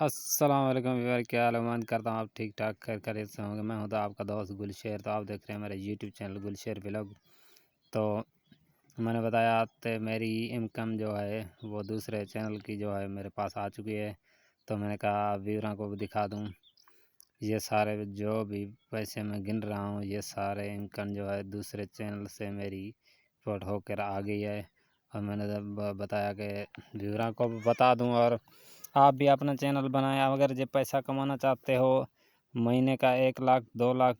अस्सलाम वालेकुम व्यूअर, क्या हाल है? उम्मीद करता हूँ आप ठीक ठाक खैरियत से होंगे। मैं हूँ तो आपका दोस्त गुलशेर। तो आप देख रहे हैं मेरे यूट्यूब चैनल गुलशेर व्लॉग। तो मैंने बताया तो मेरी इनकम जो है वो दूसरे चैनल की जो है मेरे पास आ चुकी है। तो मैंने कहा व्यूअरों को भी दिखा दूँ। ये सारे जो भी पैसे मैं गिन रहा हूँ, ये सारे इनकम जो है दूसरे चैनल से मेरी रिपोर्ट होकर आ गई है। और मैंने जब बताया कि व्यूअरों को भी बता दूँ और आप भी अपना चैनल बनाएं। अगर जब पैसा कमाना चाहते हो महीने का 1 लाख 2 लाख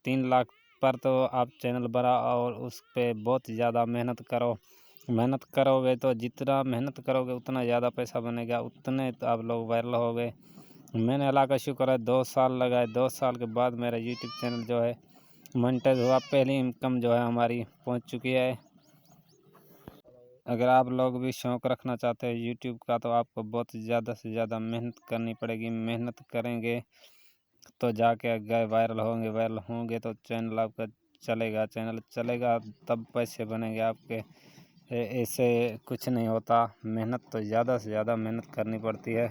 3 लाख पर, तो आप चैनल बनाओ और उस पर बहुत ज़्यादा मेहनत करो। मेहनत करोगे तो जितना मेहनत करोगे उतना ज़्यादा पैसा बनेगा, उतने तो आप लोग वायरल होगे। मैंने अल्लाह का शुक्र है 2 साल लगाए। 2 साल के बाद मेरा यूट्यूब चैनल जो है मोनेटाइज हुआ। पहली इनकम जो है हमारी पहुंच चुकी है। अगर आप लोग भी शौक़ रखना चाहते हैं यूट्यूब का, तो आपको बहुत ज़्यादा से ज़्यादा मेहनत करनी पड़ेगी। मेहनत करेंगे तो जाके अगर वायरल होंगे तो चैनल आपका चलेगा। चैनल चलेगा तब पैसे बनेंगे आपके। ऐसे कुछ नहीं होता। मेहनत तो ज़्यादा से ज़्यादा मेहनत करनी पड़ती है,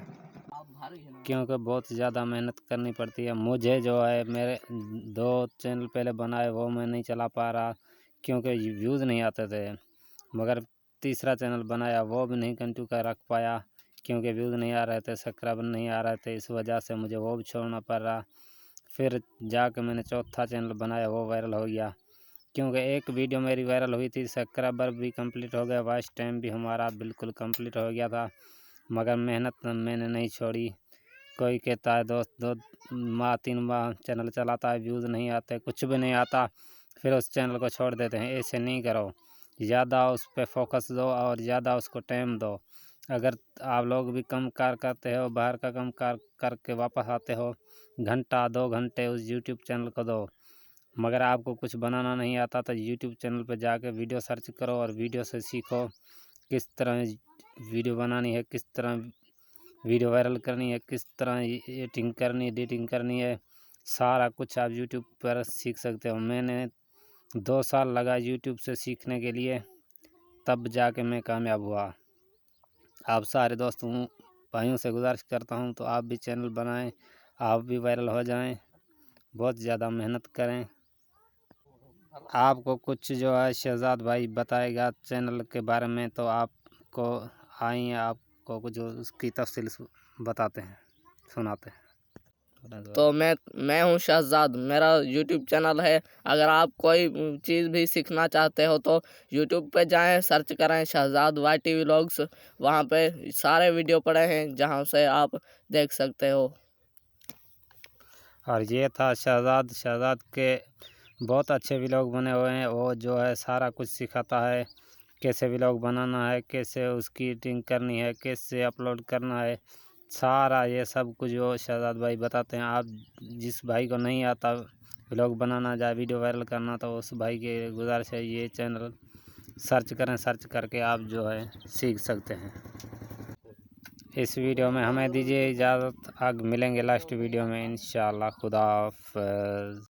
क्योंकि बहुत ज़्यादा मेहनत करनी पड़ती है। मुझे जो है मेरे 2 चैनल पहले बनाए वो मैं नहीं चला पा रहा, क्योंकि व्यूज़ नहीं आते थे। मगर तीसरा चैनल बनाया वो भी नहीं कंटिन्यू कर रख पाया, क्योंकि व्यूज़ नहीं आ रहे थे, सब्सक्राइबर नहीं आ रहे थे। इस वजह से मुझे वो भी छोड़ना पड़ रहा। फिर जाके मैंने चौथा चैनल बनाया, वो वायरल हो गया, क्योंकि एक वीडियो मेरी वायरल हुई थी। सब्सक्राइबर भी कंप्लीट हो गया, वॉच टाइम भी हमारा बिल्कुल कंप्लीट हो गया था। मगर मेहनत मैंने नहीं छोड़ी। कोई कहता है दोस्त 2 माह 3 माह चैनल चलाता है, व्यूज़ नहीं आते, कुछ भी नहीं आता, फिर उस चैनल को छोड़ देते हैं। ऐसे नहीं करो, ज़्यादा उस पर फोकस दो और ज़्यादा उसको टाइम दो। अगर आप लोग भी कम कार करते हो, बाहर का कम कार करके वापस आते हो, घंटा 2 घंटे उस यूट्यूब चैनल को दो। मगर आपको कुछ बनाना नहीं आता तो यूट्यूब चैनल पर जाके वीडियो सर्च करो और वीडियो से सीखो किस तरह वीडियो बनानी है, किस तरह वीडियो वायरल करनी है, किस तरह एडिटिंग करनी है। सारा कुछ आप यूट्यूब पर सीख सकते हो। मैंने 2 साल लगा यूट्यूब से सीखने के लिए, तब जाके मैं कामयाब हुआ। आप सारे दोस्तों भाइयों से गुजारिश करता हूं तो आप भी चैनल बनाएं, आप भी वायरल हो जाएं। बहुत ज़्यादा मेहनत करें। आपको कुछ जो है शहजाद भाई बताएगा चैनल के बारे में, तो आपको आइए आपको कुछ उसकी तफसील बताते हैं, सुनाते हैं। तो मैं हूँ शहजाद, मेरा यूट्यूब चैनल है। अगर आप कोई चीज़ भी सीखना चाहते हो तो यूट्यूब पे जाएं, सर्च करें शहजाद YT व्लॉग्स। वहाँ पे सारे वीडियो पड़े हैं जहाँ से आप देख सकते हो। और ये था शहजाद के बहुत अच्छे व्लॉग बने हुए हैं। वो जो है सारा कुछ सिखाता है, कैसे व्लॉग बनाना है, कैसे उसकी एडिटिंग करनी है, कैसे अपलोड करना है। सारा ये सब कुछ वो शहजाद भाई बताते हैं। आप जिस भाई को नहीं आता व्लॉग बनाना, या वीडियो वायरल करना, तो उस भाई के गुजारिश है ये चैनल सर्च करें। सर्च करके आप जो है सीख सकते हैं। इस वीडियो में हमें दीजिए इजाज़त। आगे मिलेंगे लास्ट वीडियो में इंशाअल्लाह। खुदा हाफ़िज़।